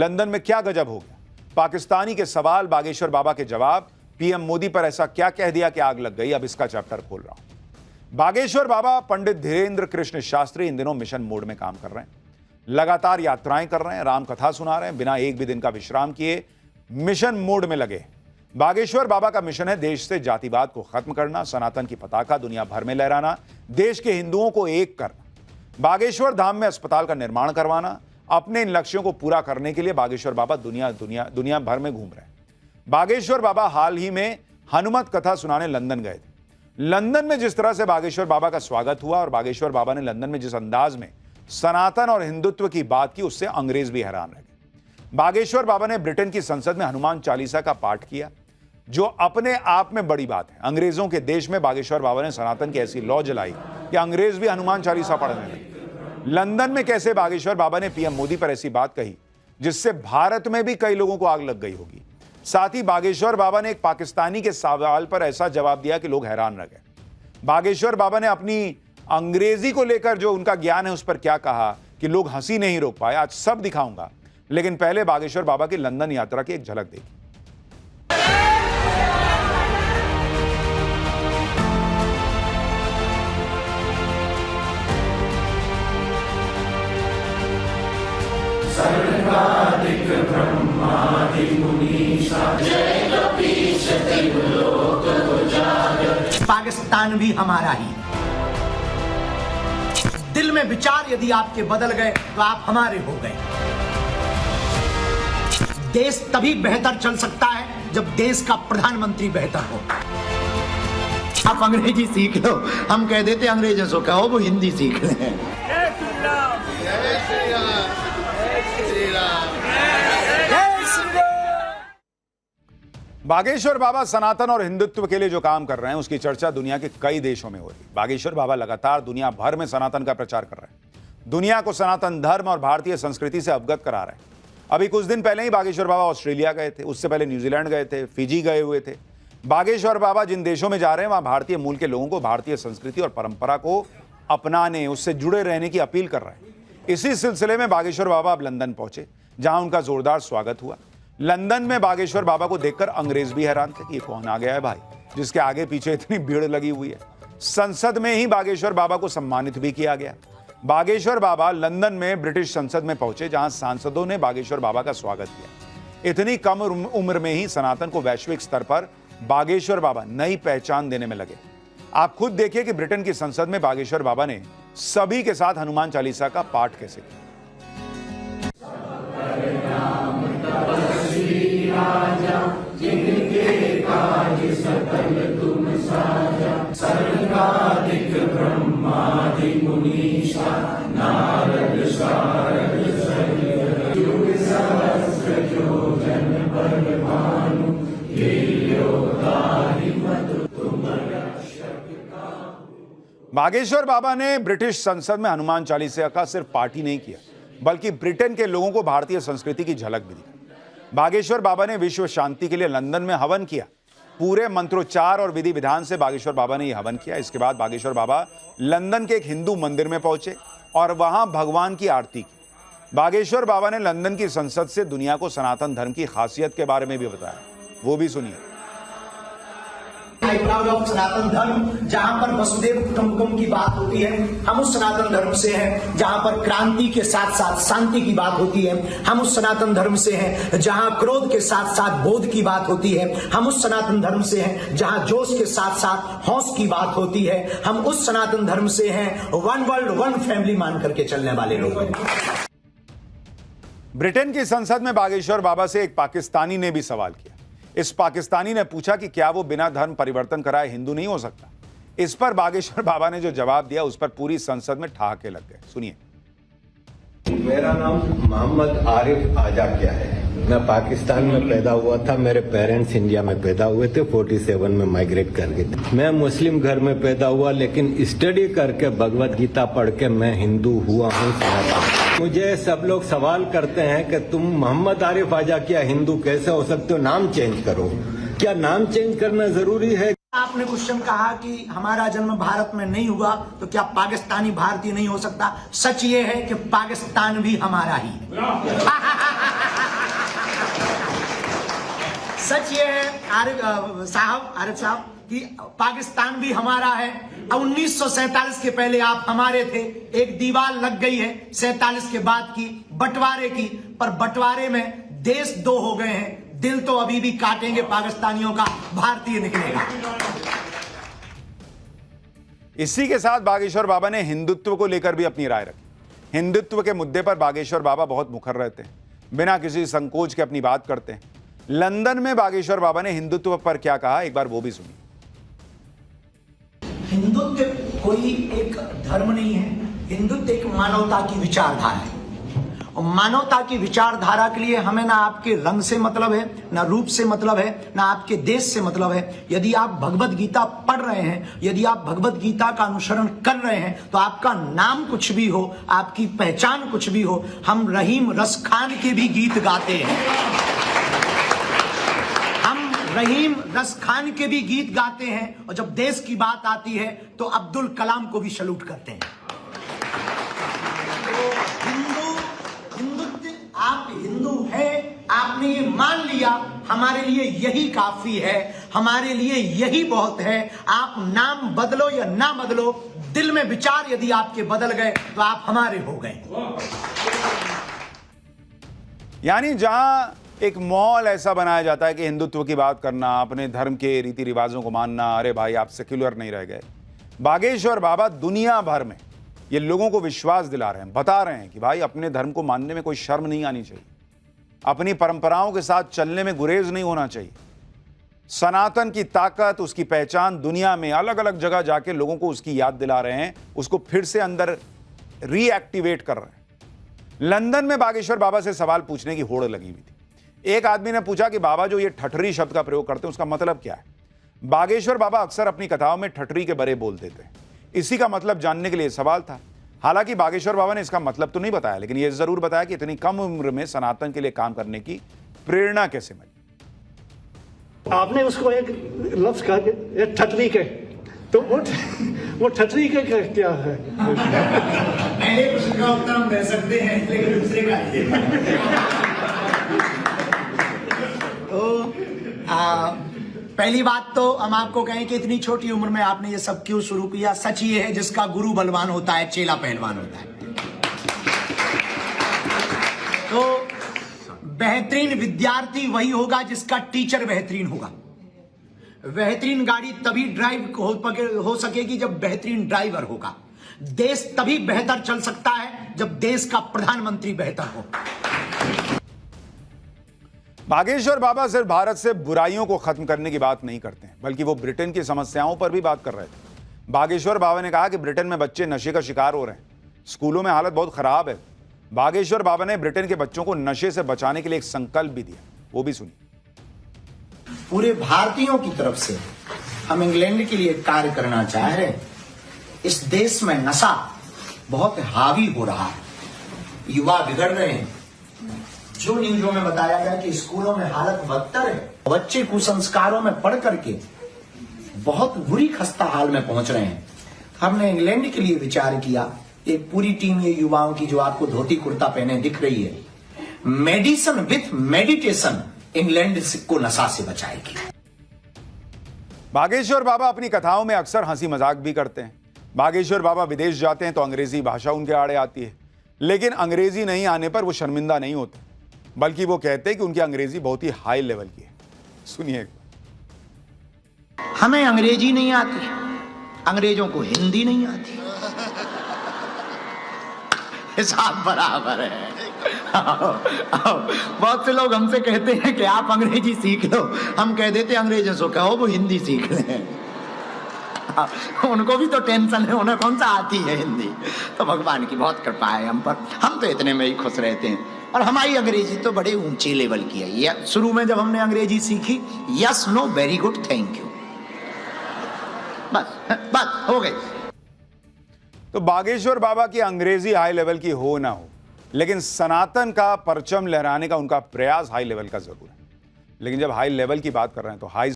London में क्या गजब हो गया। पाकिस्तानी के सवाल, बागेश्वर बाबा के जवाब, पीएम मोदी पर ऐसा क्या कह दिया कि आग लग गई। अब इसका चैप्टर खोल रहा हूं। बागेश्वर बाबा पंडित धीरेन्द्र कृष्ण शास्त्री इन दिनों मिशन मोड में काम कर रहे हैं। लगातार यात्राएं कर रहे हैं, राम कथा सुना रहे हैं, बिना एक भी दिन का विश्राम किए मिशन मोड में लगे। बागेश्वर बाबा का मिशन है देश से जातिवाद को खत्म करना, सनातन की पताका दुनिया भर में लहराना, देश के हिंदुओं को एक करना, बागेश्वर धाम में अस्पताल का निर्माण करवाना। अपने इन लक्ष्यों को पूरा करने के लिए बागेश्वर बाबा दुनिया भर में घूम रहे हैं। बागेश्वर बाबा हाल ही में हनुमत कथा सुनाने लंदन गए थे। लंदन में जिस तरह से बागेश्वर बाबा का स्वागत हुआ और बागेश्वर बाबा ने लंदन में जिस अंदाज में सनातन और हिंदुत्व की बात की, उससे अंग्रेज भी हैरान रह गए। बागेश्वर बाबा ने ब्रिटेन की संसद में हनुमान चालीसा का पाठ किया, जो अपने आप में बड़ी बात है। अंग्रेजों के देश में बागेश्वर बाबा ने सनातन की ऐसी लौ जलाई कि अंग्रेज भी हनुमान चालीसा पढ़ने लगे। लंदन में कैसे बागेश्वर बाबा ने पीएम मोदी पर ऐसी बात कही जिससे भारत में भी कई लोगों को आग लग गई होगी। साथ ही बागेश्वर बाबा ने एक पाकिस्तानी के सवाल पर ऐसा जवाब दिया कि लोग हैरान रह गए। बागेश्वर बाबा ने अपनी अंग्रेजी को लेकर जो उनका ज्ञान है उस पर क्या कहा कि लोग हंसी नहीं रोक पाए। आज सब दिखाऊंगा, लेकिन पहले बागेश्वर बाबा की लंदन यात्रा की एक झलक देखिए। पाकिस्तान भी हमारा ही। दिल में विचार यदि आपके बदल गए तो आप हमारे हो गए। देश तभी बेहतर चल सकता है जब देश का प्रधानमंत्री बेहतर हो। आप अंग्रेजी सीख लो, हम कह देते अंग्रेजों से कहो वो हिंदी सीख लें। बागेश्वर बाबा सनातन और हिंदुत्व के लिए जो काम कर रहे हैं उसकी चर्चा दुनिया के कई देशों में हो रही है। बागेश्वर बाबा लगातार दुनिया भर में सनातन का प्रचार कर रहे हैं, दुनिया को सनातन धर्म और भारतीय संस्कृति से अवगत करा रहे हैं। अभी कुछ दिन पहले ही बागेश्वर बाबा ऑस्ट्रेलिया गए थे, उससे पहले न्यूजीलैंड गए थे, फिजी गए हुए थे। बागेश्वर बाबा जिन देशों में जा रहे हैं वहां भारतीय मूल के लोगों को भारतीय संस्कृति और परंपरा को अपनाने, उससे जुड़े रहने की अपील कर रहे हैं। इसी सिलसिले में बागेश्वर बाबा अब लंदन पहुंचे, जहां उनका जोरदार स्वागत हुआ। लंदन में बागेश्वर बाबा को देखकर अंग्रेज भी हैरान थे कि ये कौन आ गया है भाई, जिसके आगे पीछे इतनी भीड़ लगी हुई है। संसद में ही बागेश्वर बाबा को सम्मानित भी किया गया। बागेश्वर बाबा लंदन में ब्रिटिश संसद में पहुंचे, जहां सांसदों ने बागेश्वर बाबा का स्वागत किया। इतनी कम उम्र में ही सनातन को वैश्विक स्तर पर बागेश्वर बाबा नई पहचान देने में लगे। आप खुद देखिए कि ब्रिटेन की संसद में बागेश्वर बाबा ने सभी के साथ हनुमान चालीसा का पाठ कैसे किया। बागेश्वर बाबा ने ब्रिटिश संसद में हनुमान चालीसा का सिर्फ पाठ ही नहीं किया, बल्कि ब्रिटेन के लोगों को भारतीय संस्कृति की झलक भी दी। बागेश्वर बाबा ने विश्व शांति के लिए लंदन में हवन किया। पूरे मंत्रोच्चार और विधि विधान से बागेश्वर बाबा ने यह हवन किया। इसके बाद बागेश्वर बाबा लंदन के एक हिंदू मंदिर में पहुंचे और वहां भगवान की आरती की। बागेश्वर बाबा ने लंदन की संसद से दुनिया को सनातन धर्म की खासियत के बारे में भी बताया, वो भी सुनिए। प्राउड ऑफ सनातन धर्म, जहां पर वसुदेव कुटुंबकम की बात होती है, हम उस सनातन धर्म से हैं। जहां पर क्रांति के साथ साथ शांति की बात होती है, हम उस सनातन धर्म से हैं। जहां क्रोध के साथ साथ बोध की बात होती है, हम उस सनातन धर्म से हैं। जहां जोश के साथ साथ हौस की बात होती है, हम उस सनातन धर्म से हैं। वन वर्ल्ड वन फैमिली मान करके चलने वाले लोग हैं। ब्रिटेन की संसद में बागेश्वर बाबा से एक पाकिस्तानी ने भी सवाल किया। इस पाकिस्तानी ने पूछा कि क्या वो बिना धर्म परिवर्तन कराए हिंदू नहीं हो सकता। इस पर बागेश्वर बाबा ने जो जवाब दिया उस पर पूरी संसद में ठहाके लग गए। सुनिए। मेरा नाम मोहम्मद आरिफ आजा क्या है। मैं पाकिस्तान में पैदा हुआ था, मेरे पेरेंट्स इंडिया में पैदा हुए थे, 47 में माइग्रेट कर गए थे। मैं मुस्लिम घर में पैदा हुआ, लेकिन स्टडी करके भगवत गीता पढ़ के मैं हिंदू हुआ हूँ। मुझे सब लोग सवाल करते हैं कि तुम मोहम्मद आरिफ आजा क्या हिंदू कैसे हो सकते हो, नाम चेंज करो। क्या नाम चेंज करना जरूरी है? आपने क्वेश्चन कहा कि हमारा जन्म भारत में नहीं हुआ तो क्या पाकिस्तानी भारतीय नहीं हो सकता। सच ये है कि पाकिस्तान भी हमारा ही है। सच ये है आरिफ साहब कि पाकिस्तान भी हमारा है। अब 1947 के पहले आप हमारे थे, एक दीवार लग गई है 47 के बाद की बंटवारे की, पर बंटवारे में देश दो हो गए हैं, दिल तो अभी भी काटेंगे पाकिस्तानियों का, भारतीय निकलेगा। इसी के साथ बागेश्वर बाबा ने हिंदुत्व को लेकर भी अपनी राय रखी। हिंदुत्व के मुद्दे पर बागेश्वर बाबा बहुत मुखर रहते हैं, बिना किसी संकोच के अपनी बात करते हैं। लंदन में बागेश्वर बाबा ने हिंदुत्व पर क्या कहा, एक बार वो भी सुनिए। हिंदुत्व कोई एक धर्म नहीं है, हिंदुत्व एक मानवता की विचारधारा है। और मानवता की विचारधारा के लिए हमें ना आपके रंग से मतलब है, ना रूप से मतलब है, ना आपके देश से मतलब है। यदि आप भगवत गीता पढ़ रहे हैं, यदि आप भगवत गीता का अनुसरण कर रहे हैं, तो आपका नाम कुछ भी हो, आपकी पहचान कुछ भी हो, हम रहीम रस खान के भी गीत गाते हैं, हम रहीम रस खान के भी गीत गाते हैं, और जब देश की बात आती है तो अब्दुल कलाम को भी सैल्यूट करते हैं। आप हिंदू हैं, आपने ये मान लिया, हमारे लिए यही काफी है, हमारे लिए यही बहुत है। आप नाम बदलो या ना बदलो, दिल में विचार यदि आपके बदल गए तो आप हमारे हो गए। यानी जहां एक माहौल ऐसा बनाया जाता है कि हिंदुत्व की बात करना, अपने धर्म के रीति रिवाजों को मानना, अरे भाई आप सेक्युलर नहीं रह गए। बागेश्वर बाबा दुनिया भर में ये लोगों को विश्वास दिला रहे हैं, बता रहे हैं कि भाई अपने धर्म को मानने में कोई शर्म नहीं आनी चाहिए, अपनी परंपराओं के साथ चलने में गुरेज नहीं होना चाहिए। सनातन की ताकत, उसकी पहचान दुनिया में अलग अलग जगह जाके लोगों को उसकी याद दिला रहे हैं, उसको फिर से अंदर रीएक्टिवेट कर रहे हैं। लंदन में बागेश्वर बाबा से सवाल पूछने की होड़ लगी हुई थी। एक आदमी ने पूछा कि बाबा जो ये ठठरी शब्द का प्रयोग करते हैं उसका मतलब क्या है। बागेश्वर बाबा अक्सर अपनी कथाओं में ठठरी के बरे बोल देते हैं, इसी का मतलब जानने के लिए सवाल था। हालांकि बागेश्वर बाबा ने इसका मतलब तो नहीं बताया, लेकिन यह जरूर बताया कि इतनी कम उम्र में सनातन के लिए काम करने की प्रेरणा कैसे मिली। आपने उसको एक लफ्ज कहा कि ठठरी के, तो वो ठठरी के क्या है? पहले प्रश्न का उत्तर हम दे सकते हैं, लेकिन दूसरे का नहीं दे पाएंगे। तो पहली बात तो हम आपको कहें कि इतनी छोटी उम्र में आपने ये सब क्यों शुरू किया। सच ये है, जिसका गुरु बलवान होता है चेला पहलवान होता है। तो बेहतरीन विद्यार्थी वही होगा जिसका टीचर बेहतरीन होगा। बेहतरीन गाड़ी तभी ड्राइव हो सकेगी जब बेहतरीन ड्राइवर होगा। देश तभी बेहतर चल सकता है जब देश का प्रधानमंत्री बेहतर हो। बागेश्वर बाबा सिर्फ भारत से बुराइयों को खत्म करने की बात नहीं करते हैं, बल्कि वो ब्रिटेन की समस्याओं पर भी बात कर रहे थे। बागेश्वर बाबा ने कहा कि ब्रिटेन में बच्चे नशे का शिकार हो रहे हैं, स्कूलों में हालत बहुत खराब है। बागेश्वर बाबा ने ब्रिटेन के बच्चों को नशे से बचाने के लिए एक संकल्प भी दिया, वो भी सुनिए। पूरे भारतीयों की तरफ से हम इंग्लैंड के लिए कार्य करना चाह रहे हैं। इस देश में नशा बहुत हावी हो रहा है, युवा बिगड़ रहे हैं। जो न्यूज़ों में बताया गया कि स्कूलों में हालत बदतर है, बच्चे कुसंस्कारों में पढ़ करके बहुत बुरी खस्ता हाल में पहुंच रहे हैं। हमने इंग्लैंड के लिए विचार किया। एक पूरी टीम ये युवाओं की जो आपको धोती कुर्ता पहने दिख रही है, मेडिसिन विथ मेडिटेशन इंग्लैंड को नशा से बचाएगी। बागेश्वर बाबा अपनी कथाओं में अक्सर हंसी मजाक भी करते हैं। बागेश्वर बाबा विदेश जाते हैं तो अंग्रेजी भाषा उनके आड़े आती है, लेकिन अंग्रेजी नहीं आने पर वो शर्मिंदा नहीं होते, बल्कि वो कहते हैं कि उनकी अंग्रेजी बहुत ही हाई लेवल की है। सुनिए। हमें अंग्रेजी नहीं आती, अंग्रेजों को हिंदी नहीं आती, हिसाब बराबर है। बहुत से लोग हमसे कहते हैं कि आप अंग्रेजी सीख लो, हम कह देते अंग्रेजों से कहो वो हिंदी सीख लें। उनको भी तो टेंशन है, उन्हें कौन सा आती है हिंदी। तो भगवान की बहुत कृपा है हम पर, हम तो इतने में ही खुश रहते हैं। और हमारी अंग्रेजी तो बड़े ऊंचे लेवल की है। ये शुरू में जब हमने अंग्रेजी सीखी, yes know very good thank you, बस हो गई। तो बागेश्वर बाबा की अंग्रेजी हाई लेवल की हो ना हो, लेकिन सनातन का परचम लहराने का उनका प्रयास हाई लेवल का जरूर है। लेकिन जब हाई लेवल की बात कर रहे हैं तो हाई